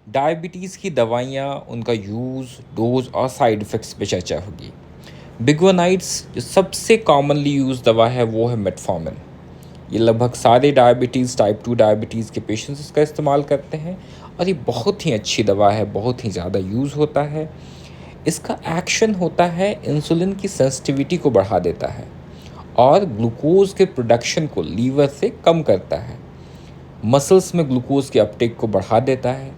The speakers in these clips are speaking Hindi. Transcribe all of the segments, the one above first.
डायबिटीज़ की दवाइयाँ, उनका यूज़, डोज़ और साइड इफ़ेक्ट्स पे चर्चा होगी। बिगोनाइड्स जो सबसे कॉमनली यूज़ दवा है वो है मेटफॉर्मिन। ये लगभग सारे डायबिटीज़, टाइप 2 डायबिटीज़ के पेशेंट्स इसका इस्तेमाल करते हैं और ये बहुत ही अच्छी दवा है, बहुत ही ज़्यादा यूज़ होता है। इसका एक्शन होता है इंसुलिन की सेंसिटिविटी को बढ़ा देता है और ग्लूकोज़ के प्रोडक्शन को लीवर से कम करता है। मसल्स में ग्लूकोज़ के अपटेक को बढ़ा देता है।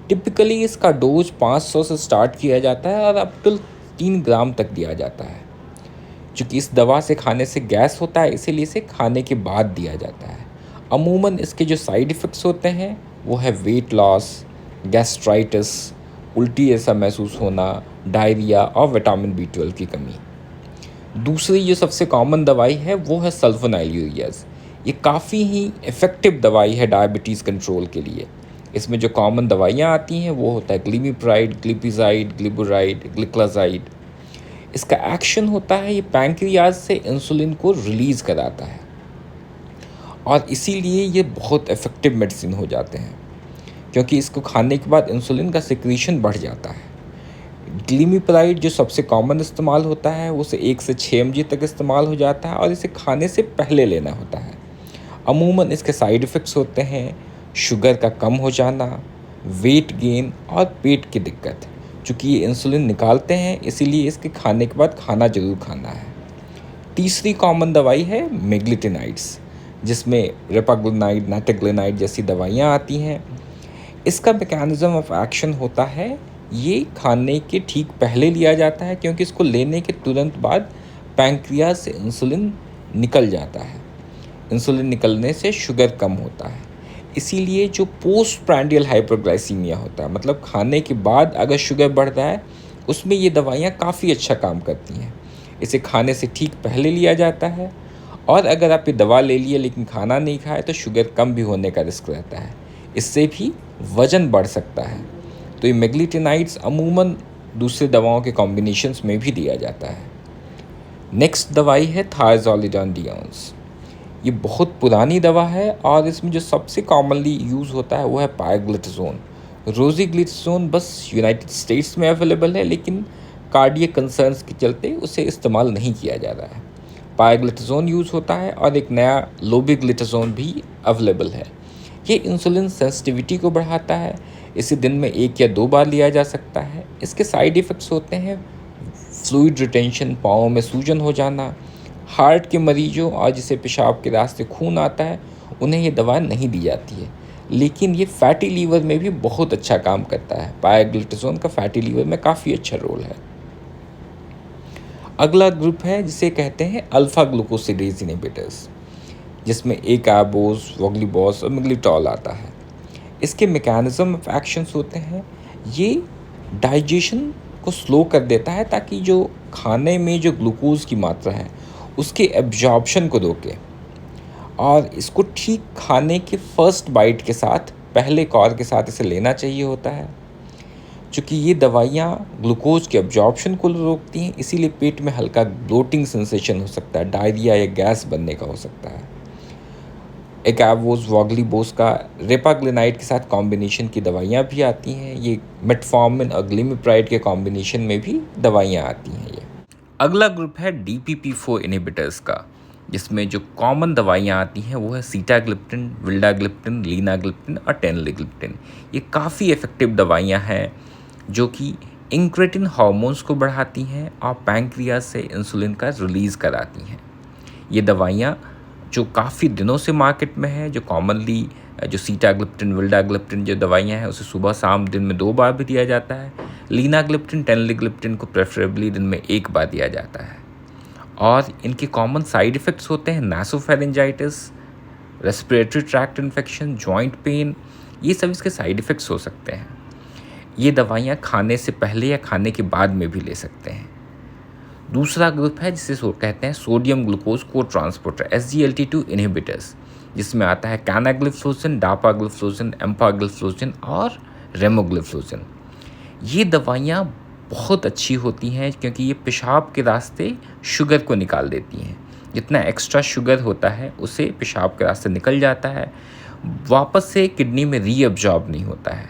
टिपिकली इसका डोज 500 से स्टार्ट किया जाता है और अप टू 3 ग्राम तक दिया जाता है। चूँकि इस दवा से खाने से गैस होता है, इसीलिए इसे खाने के बाद दिया जाता है। अमूमन इसके जो साइड इफ़ेक्ट्स होते हैं वो है वेट लॉस, गैस्ट्राइटिस, उल्टी ऐसा महसूस होना, डायरिया और विटामिन बी 12 की कमी। दूसरी जो सबसे कॉमन दवाई है वो है सल्फोनाइलयूरियाज़। ये काफ़ी ही इफ़ेक्टिव दवाई है डायबिटीज़ कंट्रोल के लिए। इसमें जो कॉमन दवाइयाँ आती हैं वो होता है ग्लिमिप्राइड, ग्लिपिज़ाइड, ग्लिबुराइड, ग्लिक्लाज़ाइड। इसका एक्शन होता है ये पैंक्रियाज से इंसुलिन को रिलीज़ कराता है और इसीलिए ये बहुत इफ़ेक्टिव मेडिसिन हो जाते हैं, क्योंकि इसको खाने के बाद इंसुलिन का सिक्रीशन बढ़ जाता है। ग्लिमिप्राइड जो सबसे कॉमन इस्तेमाल होता है उसे 1 से 6 mg तक इस्तेमाल हो जाता है और इसे खाने से पहले लेना होता है। अमूमन इसके साइड इफ़ेक्ट्स होते हैं शुगर का कम हो जाना, वेट गेन और पेट की दिक्कत। चूँकि ये इंसुलिन निकालते हैं इसीलिए इसके खाने के बाद खाना ज़रूर खाना है। तीसरी कॉमन दवाई है मेग्लिटिनाइड्स, जिसमें रेपाग्लिनाइड, नाटाग्लिनाइड जैसी दवाइयाँ आती हैं। इसका मैकेनिज़्म ऑफ एक्शन होता है ये खाने के ठीक पहले लिया जाता है, क्योंकि इसको लेने के तुरंत बाद पैंक्रियाज से इंसुलिन निकल जाता है। इंसुलिन निकलने से शुगर कम होता है। इसीलिए जो पोस्ट प्रांडियल हाइपरग्लाइसीमिया होता है, मतलब खाने के बाद अगर शुगर बढ़ता है, उसमें ये दवाइयाँ काफ़ी अच्छा काम करती हैं। इसे खाने से ठीक पहले लिया जाता है और अगर आप ये दवा ले लिए लेकिन खाना नहीं खाए तो शुगर कम भी होने का रिस्क रहता है। इससे भी वज़न बढ़ सकता है। तो ये मेग्लिटिनाइड्स अमूमन दूसरी दवाओं के कॉम्बिनेशंस में भी दिया जाता है। नेक्स्ट दवाई है थायज़ोलिडोन। ये बहुत पुरानी दवा है और इसमें जो सबसे कॉमनली यूज़ होता है वो है पायग्लिटिज़ोन। रोज़िग्लिटिज़ोन बस यूनाइटेड स्टेट्स में अवेलेबल है, लेकिन कार्डियक कंसर्न्स के चलते उसे इस्तेमाल नहीं किया जा रहा है। पायग्लिटिज़ोन यूज़ होता है और एक नया लोबिग्लिटिज़ोन भी अवेलेबल है। ये इंसुलिन सेंसिटिविटी को बढ़ाता है। इसे दिन में 1 या 2 बार लिया जा सकता है। इसके साइड इफ़ेक्ट्स होते हैं फ्लूइड रिटेंशन, पाँव में सूजन हो जाना। हार्ट के मरीजों और जिसे पेशाब के रास्ते खून आता है उन्हें ये दवा नहीं दी जाती है, लेकिन ये फैटी लीवर में भी बहुत अच्छा काम करता है। पायग्लिटिज़ोन का फैटी लीवर में काफ़ी अच्छा रोल है। अगला ग्रुप है जिसे कहते हैं अल्फ़ा ग्लूकोसिडेज इनहिबिटर्स, जिसमें एकार्बोज, वोग्लिबॉस और मिग्लिटॉल आता है। इसके मैकेनिज़्म ऑफ एक्शंस होते हैं ये डाइजेशन को स्लो कर देता है ताकि जो खाने में जो ग्लूकोज़ की मात्रा है उसके एब्जॉर्प्शन को रोके, और इसको ठीक खाने के फर्स्ट बाइट के साथ, पहले कौर के साथ इसे लेना चाहिए होता है। चूँकि ये दवाइयाँ ग्लूकोज के एब्जॉर्प्शन को रोकती हैं, इसीलिए पेट में हल्का ब्लोटिंग सेंसेशन हो सकता है, डायरिया या गैस बनने का हो सकता है। एकार्बोज, वोग्लिबोस का रेपाग्लिनाइड के साथ कॉम्बिनेशन की दवाइयाँ भी आती हैं। ये मेटफॉर्मिन और ग्लिमिप्राइड के कॉम्बिनेशन में भी दवाइयाँ आती हैं। ये अगला ग्रुप है DPP-4 इनहिबिटर्स का, जिसमें जो कॉमन दवाइयाँ आती हैं वो है सीटाग्लिप्टिन, विल्डाग्लिप्टिन, लीनाग्लिप्टिन और टेनलिग्लिप्टिन। ये काफ़ी इफ़ेक्टिव दवाइयाँ हैं जो कि इंक्रेटिन हार्मोन्स को बढ़ाती हैं और पैंक्रियाज से इंसुलिन का रिलीज़ कराती हैं। ये दवाइयाँ जो काफ़ी दिनों से मार्केट में है, जो कॉमनली जो सीटाग्लिप्टिन, विल्डाग्लिप्टिन जो दवाइयाँ हैं उसे सुबह शाम दिन में 2 बार भी दिया जाता है। लीनाग्लिप्टिन, टेनलिग्लिप्टिन को प्रेफरेबली दिन में 1 बार दिया जाता है। और इनके कॉमन साइड इफ़ेक्ट्स होते हैं nasopharyngitis, respiratory tract infection, joint pain. ये सब इसके साइड इफ़ेक्ट्स हो सकते हैं। ये दवाइयाँ खाने से पहले या खाने के बाद में भी ले सकते हैं। दूसरा ग्रुप है जिसे कहते हैं सोडियम ग्लूकोज को ट्रांसपोर्टर, SGLT2 इनहिबिटर्स, जिसमें आता है कैनाग्लिफ्लोजिन, डापाग्लिफ्लोजिन, एम्पाग्लिफ्लोजिन और रेमोग्लिफ्लोजिन। ये दवाइयाँ बहुत अच्छी होती हैं क्योंकि ये पेशाब के रास्ते शुगर को निकाल देती हैं। जितना एक्स्ट्रा शुगर होता है उसे पेशाब के रास्ते निकल जाता है, वापस से किडनी में रीअब्जॉर्ब नहीं होता है।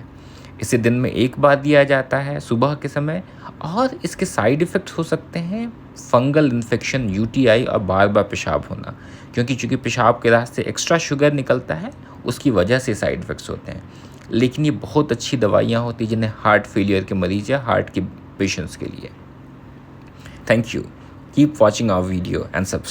इसे दिन में 1 बार दिया जाता है सुबह के समय और इसके साइड इफ़ेक्ट्स हो सकते हैं फंगल इन्फेक्शन, यूटीआई और बार-बार पेशाब होना। क्योंकि चूँकि पेशाब के रास्ते एक्स्ट्रा शुगर निकलता है, उसकी वजह से साइड इफ़ेक्ट्स होते हैं। लेकिन ये बहुत अच्छी दवाइयाँ होती हैं जिन्हें हार्ट फेलियर के मरीज़ या हार्ट के पेशेंट्स के लिए। Thank you. Keep watching our video and subscribe.